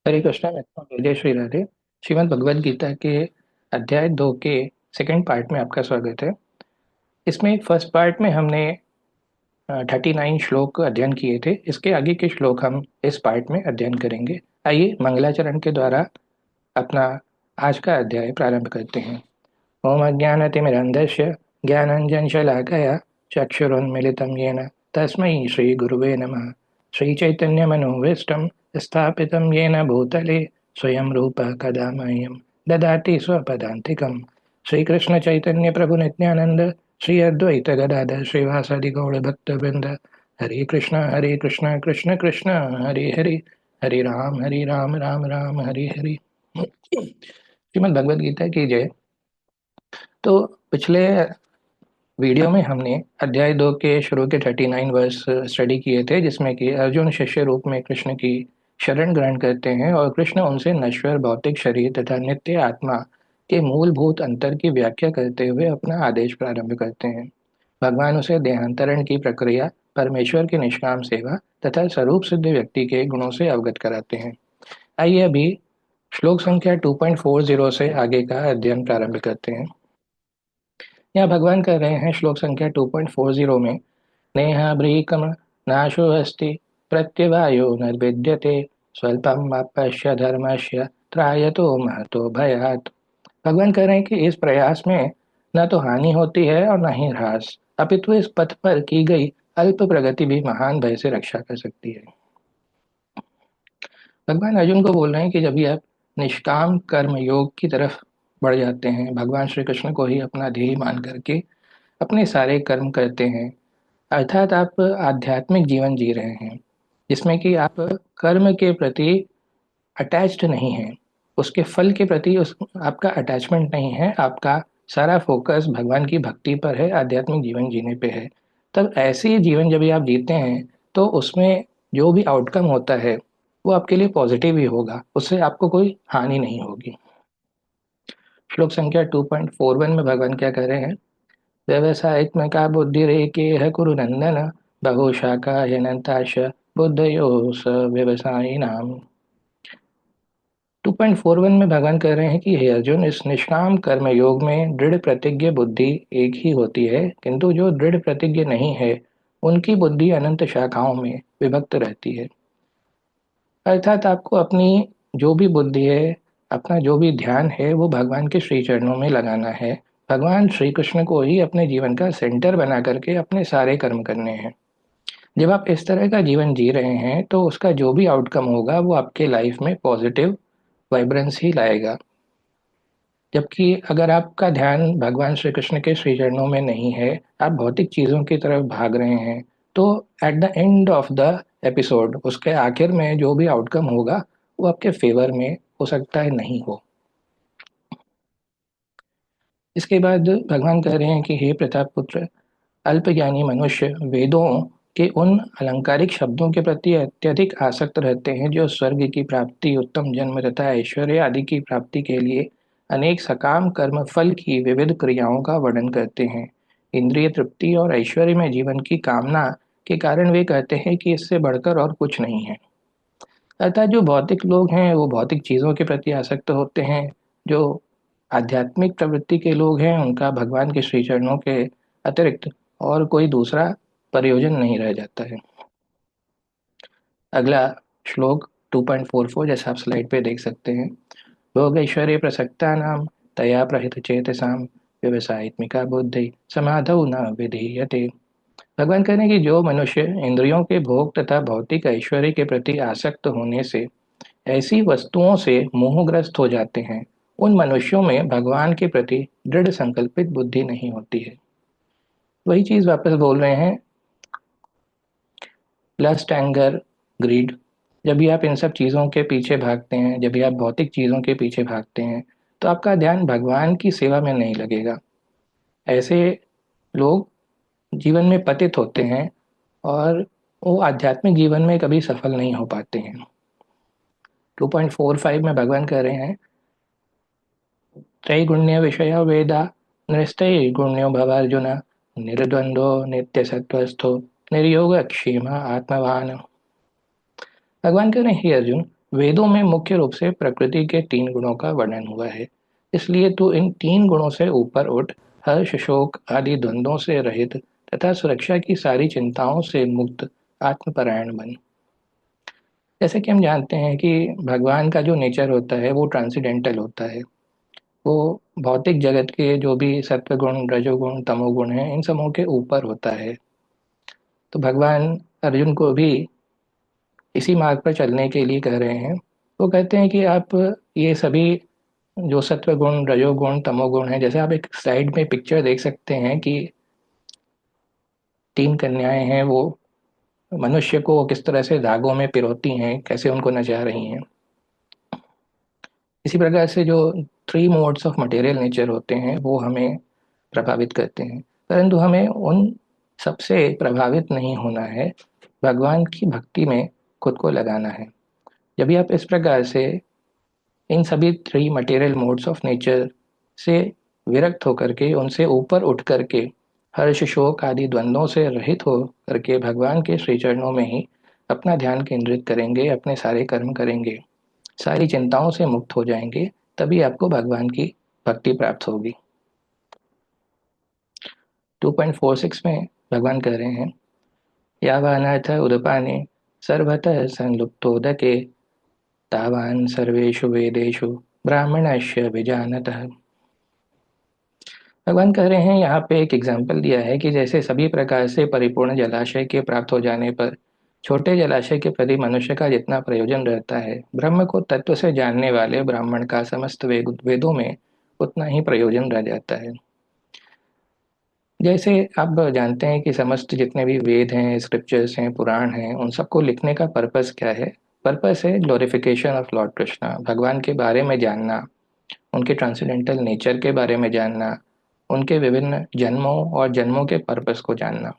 हरे कृष्णा जय श्री राधे। श्रीमद् भगवद गीता के अध्याय 2 के सेकंड पार्ट में आपका स्वागत है। इसमें फर्स्ट पार्ट में हमने 39 श्लोक अध्ययन किए थे। इसके आगे के श्लोक हम इस पार्ट में अध्ययन करेंगे। आइए मंगलाचरण के द्वारा अपना आज का अध्याय प्रारंभ करते हैं। ओम अज्ञानतिमिरन्धस्य ज्ञानाञ्जनशलाकया चक्षुरुन्मिलितं येन तस्मै श्रीगुरुवे नमः। श्रीचैतन्यमनोभीष्टं स्थापितं येन भूतले स्वयं रूपः कदा मह्यं ददाति स्वपदान्तिकं। श्रीकृष्णचैतन्यप्रभुनित्यानन्द श्री अद्वैत गदाधर श्रीवासादि गौड़भक्तवृंद। हरे कृष्ण कृष्ण कृष्ण हरे हरे, हरे राम राम राम हरे हरे। श्रीमद् भगवद गीता की जय। तो पिछले वीडियो में हमने अध्याय 2 के शुरू के 39 वर्स स्टडी किए थे, जिसमें कि अर्जुन शिष्य रूप में कृष्ण की शरण ग्रहण करते हैं और कृष्ण उनसे नश्वर भौतिक शरीर तथा नित्य आत्मा के मूलभूत अंतर की व्याख्या करते हुए अपना आदेश प्रारंभ करते हैं। भगवान उसे देहांतरण की प्रक्रिया, परमेश्वर की निष्काम सेवा तथा स्वरूप सिद्ध व्यक्ति के गुणों से अवगत कराते हैं। आइए अभी श्लोक संख्या 2.40 से आगे का अध्ययन प्रारंभ करते हैं। यहाँ भगवान कर रहे हैं श्लोक संख्या 2.40 में, नेहा ब्रीकम नाशो अस्ति प्रत्यवायो निर्विद्यते स्वल्पम अपश्य धर्मस्य त्रायतो महतो भयात्। भगवान कह रहे हैं कि इस प्रयास में न तो हानि होती है और न ही ह्रास, अपितु इस पथ पर की गई अल्प प्रगति भी महान भय से रक्षा कर सकती है। भगवान अर्जुन को बोल रहे हैं कि जब भी आप निष्काम कर्म योग की तरफ बढ़ जाते हैं, भगवान श्री कृष्ण को ही अपना ध्येय मान करके अपने सारे कर्म करते हैं, अर्थात आप आध्यात्मिक जीवन जी रहे हैं जिसमें कि आप कर्म के प्रति अटैच्ड नहीं हैं, उसके फल के प्रति उस आपका अटैचमेंट नहीं है, आपका सारा फोकस भगवान की भक्ति पर है, आध्यात्मिक जीवन जीने पे है। तब ऐसे जीवन जब भी आप जीते हैं तो उसमें जो भी आउटकम होता है वो आपके लिए पॉजिटिव ही होगा, उससे आपको कोई हानि नहीं होगी। श्लोक संख्या 2.41 में भगवान क्या कह रहे हैं, व्यवसायित्मका बुद्धिरेके कुरु नंदन बहुशाखा ह्यनन्ताश बुद्धयो स व्यवसायिनाम। 2.41 में भगवान कह रहे हैं कि हे अर्जुन, इस निष्काम कर्म योग में दृढ़ प्रतिज्ञ बुद्धि एक ही होती है, किंतु जो दृढ़ प्रतिज्ञ नहीं है उनकी बुद्धि अनंत शाखाओं में विभक्त रहती है। अर्थात आपको अपनी जो भी बुद्धि है, अपना जो भी ध्यान है वो भगवान के श्री चरणों में लगाना है। भगवान श्री कृष्ण को ही अपने जीवन का सेंटर बना करके अपने सारे कर्म करने हैं। जब आप इस तरह का जीवन जी रहे हैं तो उसका जो भी आउटकम होगा वो आपके लाइफ में पॉजिटिव वाइब्रेंस ही लाएगा। जबकि अगर आपका ध्यान भगवान श्री कृष्ण के श्री चरणों में नहीं है, आप भौतिक चीज़ों की तरफ भाग रहे हैं, तो at the end of the episode उसके आखिर में जो भी आउटकम होगा वो आपके फेवर में हो सकता है नहीं हो। इसके बाद भगवान कह रहे हैं कि हे प्रताप पुत्र, अल्पज्ञानी मनुष्य वेदों के उन अलंकारिक शब्दों के प्रति अत्यधिक आसक्त रहते हैं जो स्वर्ग की प्राप्ति, उत्तम जन्म तथा ऐश्वर्य आदि की प्राप्ति के लिए अनेक सकाम कर्म फल की विविध क्रियाओं का वर्णन करते हैं। इंद्रिय तृप्ति और ऐश्वर्य में जीवन की कामना के कारण वे कहते हैं कि इससे बढ़कर और कुछ नहीं है। अर्थात जो भौतिक लोग हैं वो भौतिक चीज़ों के प्रति आसक्त होते हैं, जो आध्यात्मिक प्रवृत्ति के लोग हैं उनका भगवान के श्री चरणों के अतिरिक्त और कोई दूसरा प्रयोजन नहीं रह जाता है। अगला श्लोक 2.44 जैसा आप स्लाइड पे देख सकते हैं, भोग ऐश्वर्य प्रसक्ता नाम तया प्रहित चेतसाम व्यवसायित्मिका बुद्धि समाधौ न विधीयते। भगवान कहने की जो मनुष्य इंद्रियों के भोग तथा भौतिक ऐश्वर्य के प्रति आसक्त होने से ऐसी वस्तुओं से मोहग्रस्त हो जाते हैं, उन मनुष्यों में भगवान के प्रति दृढ़ संकल्पित बुद्धि नहीं होती है। वही चीज वापस बोल रहे हैं, लस्ट एंगर ग्रीड। जब भी आप इन सब चीज़ों के पीछे भागते हैं, जब भी आप भौतिक चीज़ों के पीछे भागते हैं, तो आपका ध्यान भगवान की सेवा में नहीं लगेगा। ऐसे लोग जीवन में पतित होते हैं और वो आध्यात्मिक जीवन में कभी सफल नहीं हो पाते हैं। 2.45 में भगवान कह रहे हैं, त्रैगुण्य विषय वेदा नृस्तैर्गुण्यो भवार्जुन निर्द्वंद्वो नित्यसत्वस्थो निर्योग क्षेम आत्मवान। भगवान कह रहे हैं, हे अर्जुन, वेदों में मुख्य रूप से प्रकृति के 3 गुणों का वर्णन हुआ है, इसलिए तू इन 3 गुणों से ऊपर उठ, हर्ष शोक आदि द्वंद्वों से रहित तथा सुरक्षा की सारी चिंताओं से मुक्त आत्मपरायण बन। जैसे कि हम जानते हैं कि भगवान का जो नेचर होता है वो ट्रांसेंडेंटल होता है। वो भौतिक जगत के जो भी सत्वगुण रजोगुण तमोगुण हैं इन समूह के ऊपर होता है। तो भगवान अर्जुन को भी इसी मार्ग पर चलने के लिए कह रहे हैं। वो कहते हैं कि आप ये सभी जो सत्वगुण रजोगुण तमोगुण है, जैसे आप एक साइड में पिक्चर देख सकते हैं कि 3 कन्याएं हैं, वो मनुष्य को किस तरह से धागों में पिरोती हैं, कैसे उनको नचा रही हैं। इसी प्रकार से जो 3 मोड्स ऑफ मटेरियल नेचर होते हैं वो हमें प्रभावित करते हैं, परंतु हमें उन सबसे प्रभावित नहीं होना है, भगवान की भक्ति में खुद को लगाना है। जब भी आप इस प्रकार से इन सभी 3 मटेरियल मोड्स ऑफ नेचर से विरक्त होकर के, उनसे ऊपर उठ करके, हर्ष शोक आदि द्वंद्वों से रहित हो करके भगवान के श्री चरणों में ही अपना ध्यान केंद्रित करेंगे, अपने सारे कर्म करेंगे, सारी चिंताओं से मुक्त हो जाएंगे, तभी आपको भगवान की भक्ति प्राप्त होगी। 2.46 में भगवान कह रहे हैं, यावानर्थ उदपाने सर्वतः संलुप्तोदके तावान सर्वेषु वेदेषु ब्राह्मणस्य विजानतः। भगवान कह रहे हैं, यहाँ पे एक एग्जाम्पल दिया है कि जैसे सभी प्रकार से परिपूर्ण जलाशय के प्राप्त हो जाने पर छोटे जलाशय के प्रति मनुष्य का जितना प्रयोजन रहता है, ब्रह्म को तत्व से जानने वाले ब्राह्मण का समस्त वेदों में उतना ही प्रयोजन रह जाता है। जैसे आप जानते हैं कि समस्त जितने भी वेद हैं, स्क्रिप्चर्स हैं, पुराण हैं, उन सबको लिखने का पर्पस क्या है? पर्पस है ग्लोरिफिकेशन ऑफ लॉर्ड कृष्णा, भगवान के बारे में जानना, उनके ट्रांसेंडेंटल नेचर के बारे में जानना, उनके विभिन्न जन्मों और जन्मों के पर्पस को जानना।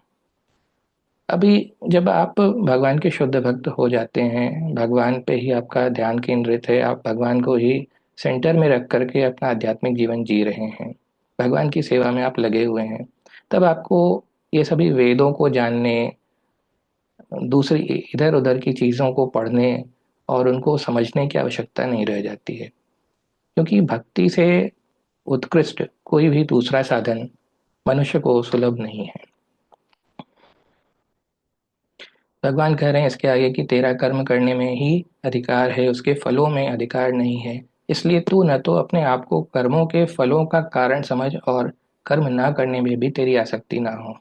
अभी जब आप भगवान के शुद्ध भक्त हो जाते हैं, भगवान पे ही आपका ध्यान केंद्रित है, आप भगवान को ही सेंटर में रख करके अपना आध्यात्मिक जीवन जी रहे हैं, भगवान की सेवा में आप लगे हुए हैं, तब आपको ये सभी वेदों को जानने, दूसरी इधर उधर की चीज़ों को पढ़ने और उनको समझने की आवश्यकता नहीं रह जाती है, क्योंकि भक्ति से उत्कृष्ट कोई भी दूसरा साधन मनुष्य को सुलभ नहीं है। भगवान कह रहे हैं इसके आगे कि तेरा कर्म करने में ही अधिकार है, उसके फलों में अधिकार नहीं है। इसलिए तू न तो अपने आप को कर्मों के फलों का कारण समझ और कर्म ना करने में भी तेरी आसक्ति ना हो।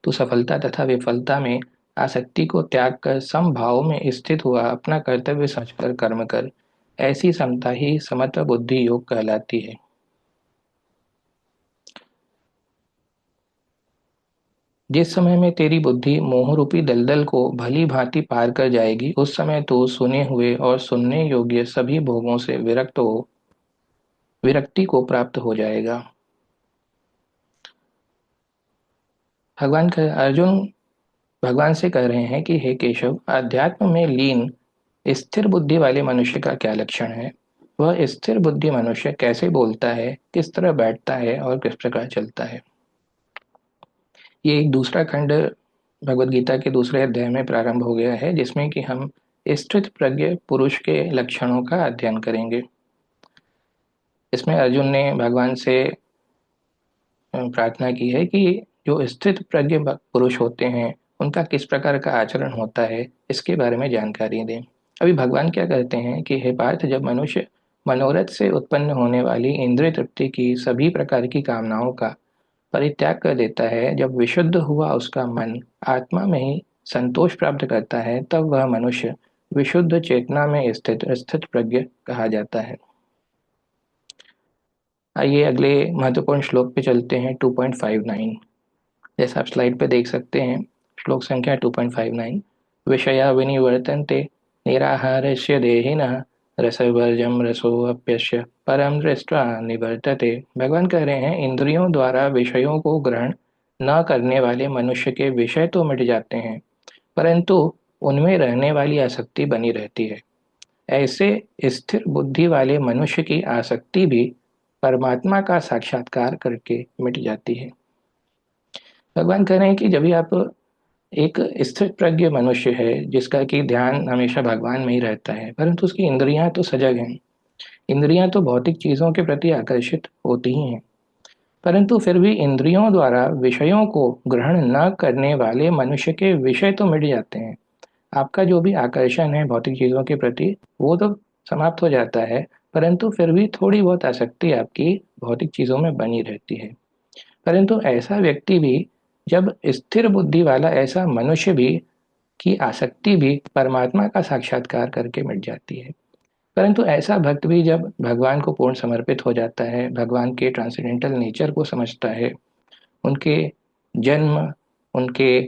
तू सफलता तथा विफलता में आसक्ति को त्याग कर समभाव में स्थित हुआ अपना कर्तव्य समझकर कर्म कर। ऐसी समता ही समत्व बुद्धि योग कहलाती है। जिस समय में तेरी बुद्धि मोह रूपी दलदल को भली भांति पार कर जाएगी, उस समय तू सुने हुए और सुनने योग्य सभी भोगों से विरक्ति को प्राप्त हो जाएगा। अर्जुन भगवान से कह रहे हैं कि हे केशव, अध्यात्म में लीन स्थिर बुद्धि वाले मनुष्य का क्या लक्षण है? वह स्थिर बुद्धि मनुष्य कैसे बोलता है, किस तरह बैठता है और किस प्रकार चलता है? ये एक दूसरा खंड भगवत गीता के दूसरे अध्याय में प्रारंभ हो गया है, जिसमें कि हम स्थित प्रज्ञ पुरुष के लक्षणों का अध्ययन करेंगे। इसमें अर्जुन ने भगवान से प्रार्थना की है कि जो स्थित प्रज्ञ पुरुष होते हैं उनका किस प्रकार का आचरण होता है, इसके बारे में जानकारी दें। अभी भगवान क्या कहते हैं कि हे पार्थ, जब मनुष्य मनोरथ से उत्पन्न होने वाली इंद्रिय तृप्ति की सभी प्रकार की कामनाओं का परित्याग कर देता है, जब विशुद्ध हुआ उसका मन आत्मा में ही संतोष प्राप्त करता है, तब वह मनुष्य विशुद्ध चेतना में स्थित स्थित प्रज्ञ कहा जाता है। आइए अगले महत्वपूर्ण श्लोक पे चलते हैं, 2.59। जैसा आप स्लाइड पे देख सकते हैं, श्लोक संख्या 2.59। विषया विनिवर्तन्ते निराहारस्य देहिनः रसवर्जम रसोऽप्यस्य परम दृष्ट्वा निवर्तते। भगवान कह रहे हैं, इंद्रियों द्वारा विषयों को ग्रहण न करने वाले मनुष्य के विषय तो मिट जाते हैं, परंतु उनमें रहने वाली आसक्ति बनी रहती है। ऐसे स्थिर बुद्धि वाले मनुष्य की आसक्ति भी परमात्मा का साक्षात्कार करके मिट जाती है। भगवान कह रहे हैं कि जब भी आप एक स्थिर प्रज्ञ मनुष्य है जिसका कि ध्यान हमेशा भगवान में ही रहता है, परंतु उसकी इंद्रियां तो सजग हैं। इंद्रियां तो भौतिक चीजों के प्रति आकर्षित होती ही हैं, परंतु फिर भी इंद्रियों द्वारा विषयों को ग्रहण न करने वाले मनुष्य के विषय तो मिट जाते हैं। आपका जो भी आकर्षण है भौतिक चीजों के प्रति, वो तो समाप्त हो जाता है, परंतु फिर भी थोड़ी बहुत आसक्ति आपकी भौतिक चीजों में बनी रहती है। परंतु ऐसा व्यक्ति भी, जब स्थिर बुद्धि वाला ऐसा मनुष्य भी की आसक्ति भी परमात्मा का साक्षात्कार करके मिट जाती है। परंतु ऐसा भक्त भी जब भगवान को पूर्ण समर्पित हो जाता है, भगवान के ट्रांसेंडेंटल नेचर को समझता है, उनके जन्म, उनके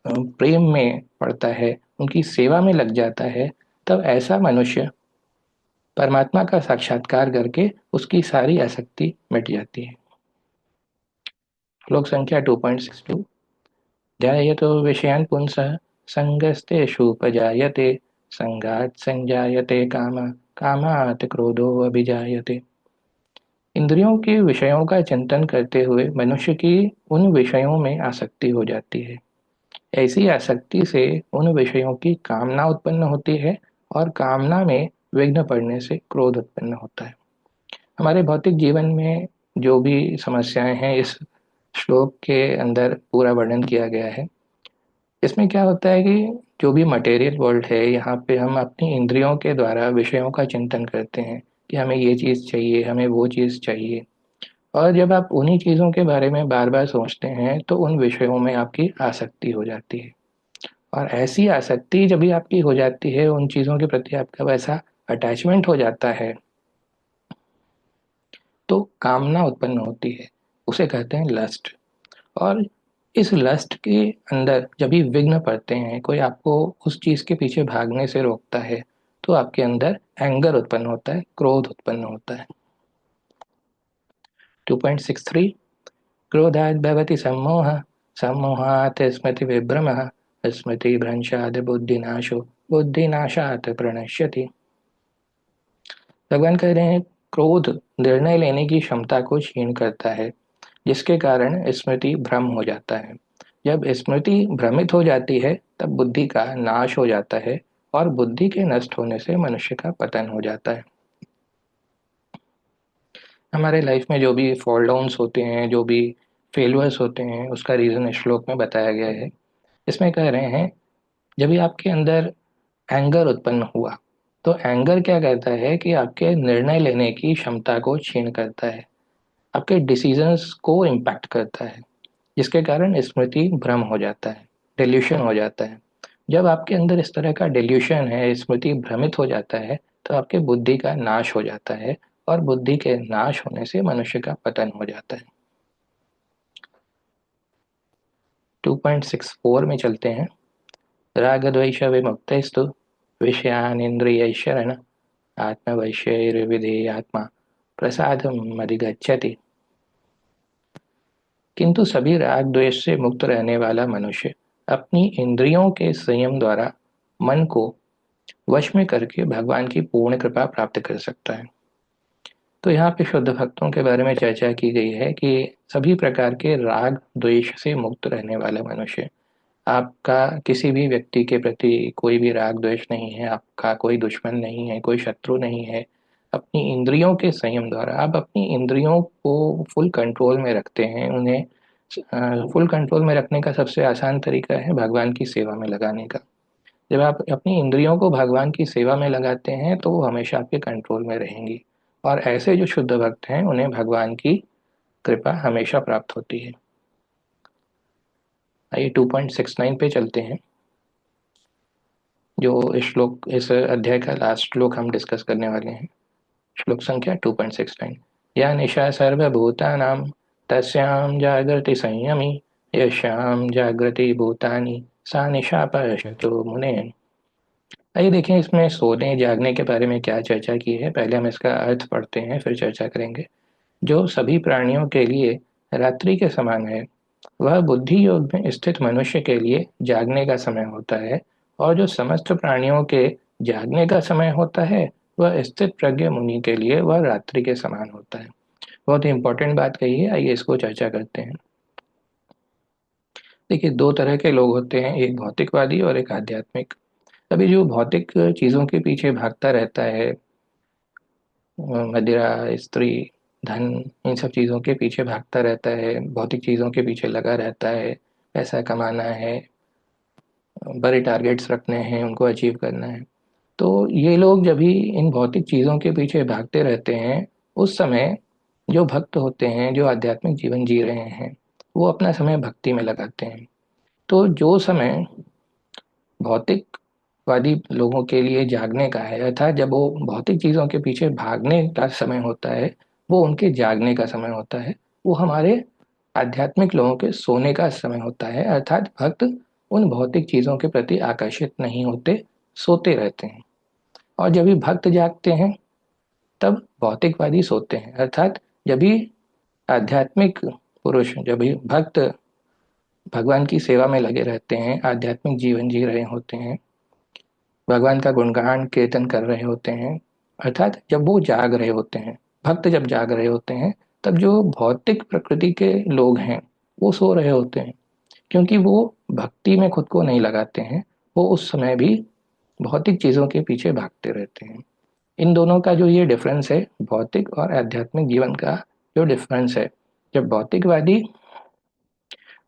प्रेम में पड़ता है, उनकी सेवा में लग जाता है, तब ऐसा मनुष्य परमात्मा का साक्षात्कार करके उसकी सारी आसक्ति मिट जाती है। श्लोक संख्या 2.62। ध्यायतो विषयान् पुंसः संगस्तेषुपजायते संगात् संजायते काम कामात् क्रोधो अभिजायते। इंद्रियों के विषयों का चिंतन करते हुए मनुष्य की उन विषयों में आसक्ति हो जाती है। ऐसी आसक्ति से उन विषयों की कामना उत्पन्न होती है और कामना में विघ्न पड़ने से क्रोध उत्पन्न होता है। हमारे भौतिक जीवन में जो भी समस्याएं हैं इस श्लोक के अंदर पूरा वर्णन किया गया है। इसमें क्या होता है कि जो भी मटेरियल वर्ल्ड है, यहाँ पे हम अपनी इंद्रियों के द्वारा विषयों का चिंतन करते हैं कि हमें ये चीज़ चाहिए, हमें वो चीज़ चाहिए। और जब आप उन्हीं चीज़ों के बारे में बार बार सोचते हैं तो उन विषयों में आपकी आसक्ति हो जाती है। और ऐसी आसक्ति जब भी आपकी हो जाती है, उन चीज़ों के प्रति आपका वैसा अटैचमेंट हो जाता है, तो कामना उत्पन्न होती है। उसे कहते हैं लस्ट। और इस लस्ट के अंदर जब भी विघ्न पड़ते हैं, कोई आपको उस चीज़ के पीछे भागने से रोकता है, तो आपके अंदर एंगर उत्पन्न होता है, क्रोध उत्पन्न होता है। 2.63। क्रोधात् भवति सम्मोहः सम्मोहात् स्मृतिविभ्रमः स्मृतिभ्रंशात् बुद्धिनाशो बुद्धिनाशात् प्रणश्यति। भगवान कह रहे हैं, क्रोध निर्णय लेने की क्षमता को क्षीण करता है, जिसके कारण स्मृति भ्रम हो जाता है। जब स्मृति भ्रमित हो जाती है तब बुद्धि का नाश हो जाता है, और बुद्धि के नष्ट होने से मनुष्य का पतन हो जाता है। हमारे लाइफ में जो भी फॉल डाउन्स होते हैं, जो भी फेलुअर्स होते हैं, उसका रीज़न इस श्लोक में बताया गया है। इसमें कह रहे हैं, जब भी आपके अंदर एंगर उत्पन्न हुआ, तो एंगर क्या कहता है कि आपके निर्णय लेने की क्षमता को क्षीण करता है, आपके डिसीजंस को इम्पैक्ट करता है, जिसके कारण स्मृति भ्रम हो जाता है, डिल्यूशन हो जाता है। जब आपके अंदर इस तरह का डिल्यूशन है, स्मृति भ्रमित हो जाता है, तो आपके बुद्धि का नाश हो जाता है, और बुद्धि के नाश होने से मनुष्य का पतन हो जाता है। 2.64 में चलते हैं। राग द्वेष विमुक्तस्तु विषयान इंद्रिय शरण आत्मवश्यैर्विधेयात्मा प्रसादम अधिगच्छति। किंतु सभी राग द्वेष से मुक्त रहने वाला मनुष्य अपनी इंद्रियों के संयम द्वारा मन को वश में करके भगवान की पूर्ण कृपा प्राप्त कर सकता है। तो यहाँ पे शुद्ध भक्तों के बारे में चर्चा की गई है कि सभी प्रकार के राग द्वेष से मुक्त रहने वाला मनुष्य, आपका किसी भी व्यक्ति के प्रति कोई भी राग द्वेष नहीं है, आपका कोई दुश्मन नहीं है, कोई शत्रु नहीं है। अपनी इंद्रियों के संयम द्वारा आप अपनी इंद्रियों को फुल कंट्रोल में रखते हैं। उन्हें फुल कंट्रोल में रखने का सबसे आसान तरीका है भगवान की सेवा में लगाने का। जब आप अपनी इंद्रियों को भगवान की सेवा में लगाते हैं तो वो हमेशा आपके कंट्रोल में रहेंगी, और ऐसे जो शुद्ध भक्त हैं उन्हें भगवान की कृपा हमेशा प्राप्त होती है। आइए 2.69 पे चलते हैं, जो इस श्लोक, इस अध्याय का लास्ट श्लोक हम डिस्कस करने वाले हैं। श्लोक संख्या 2.69। या निशा सर्वभूतानां तस्यां जागृति संयमी यस्यां जागृति भूतानि सा निशा पश्यतो मुनेन। आइए देखें इसमें सोने जागने के बारे में क्या चर्चा की है। पहले हम इसका अर्थ पढ़ते हैं, फिर चर्चा करेंगे। जो सभी प्राणियों के लिए रात्रि के समान है, वह बुद्धि योग में स्थित मनुष्य के लिए जागने का समय होता है, और जो समस्त प्राणियों के जागने का समय होता है, वह स्थित प्रज्ञ मुनि के लिए वह रात्रि के समान होता है। बहुत ही इंपॉर्टेंट बात कही है, आइए इसको चर्चा करते हैं। देखिए, दो तरह के लोग होते हैं, एक भौतिकवादी और एक आध्यात्मिक। अभी जो भौतिक चीज़ों के पीछे भागता रहता है, मदिरा, स्त्री, धन, इन सब चीज़ों के पीछे भागता रहता है, भौतिक चीज़ों के पीछे लगा रहता है, पैसा कमाना है, बड़े टारगेट्स रखने हैं, उनको अचीव करना है। तो ये लोग जब भी इन भौतिक चीज़ों के पीछे भागते रहते हैं, उस समय जो भक्त होते हैं, जो आध्यात्मिक जीवन जी रहे हैं, वो अपना समय भक्ति में लगाते हैं। तो जो समय भौतिकवादी लोगों के लिए जागने का है, अर्थात जब वो भौतिक चीज़ों के पीछे भागने का समय होता है, वो उनके जागने का समय होता है। वो हमारे आध्यात्मिक लोगों के सोने का समय होता है, अर्थात भक्त उन भौतिक चीज़ों के प्रति आकर्षित नहीं होते, सोते रहते हैं। और जब भी भक्त जागते हैं, तब भौतिकवादी सोते हैं, अर्थात जब भी आध्यात्मिक पुरुष, जब भी भक्त भगवान की सेवा में लगे रहते हैं, आध्यात्मिक जीवन जी रहे होते हैं, भगवान का गुणगान कीर्तन कर रहे होते हैं, अर्थात जब वो जाग रहे होते हैं, भक्त जब जाग रहे होते हैं, तब जो भौतिक प्रकृति के लोग हैं, वो सो रहे होते हैं, क्योंकि वो भक्ति में खुद को नहीं लगाते हैं। वो उस समय भी भौतिक चीज़ों के पीछे भागते रहते हैं। इन दोनों का जो ये डिफरेंस है, भौतिक और आध्यात्मिक जीवन का जो डिफरेंस है, जब भौतिकवादी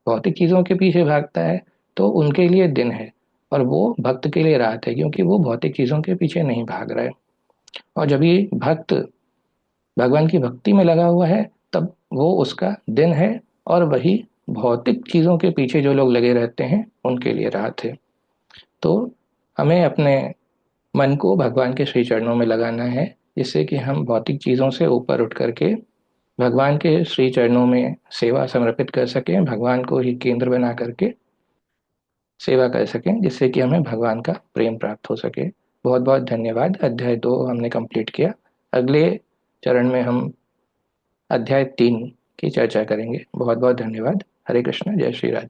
भौतिक चीज़ों के पीछे भागता है, तो उनके लिए दिन है, और वो भक्त के लिए रात है, क्योंकि वो भौतिक चीज़ों के पीछे नहीं भाग रहा है। और जब ये भक्त भगवान की भक्ति में लगा हुआ है, तब वो उसका दिन है, और वही भौतिक चीज़ों के पीछे जो लोग लगे रहते हैं, उनके लिए रात है। तो हमें अपने मन को भगवान के श्री चरणों में लगाना है, जिससे कि हम भौतिक चीज़ों से ऊपर उठ करके भगवान के श्री चरणों में सेवा समर्पित कर सकें, भगवान को ही केंद्र बना करके सेवा कर सकें, जिससे कि हमें भगवान का प्रेम प्राप्त हो सके। बहुत बहुत धन्यवाद। अध्याय 2 हमने कंप्लीट किया। अगले चरण में हम अध्याय 3 की चर्चा करेंगे। बहुत बहुत धन्यवाद। हरे कृष्ण, जय श्री राधे।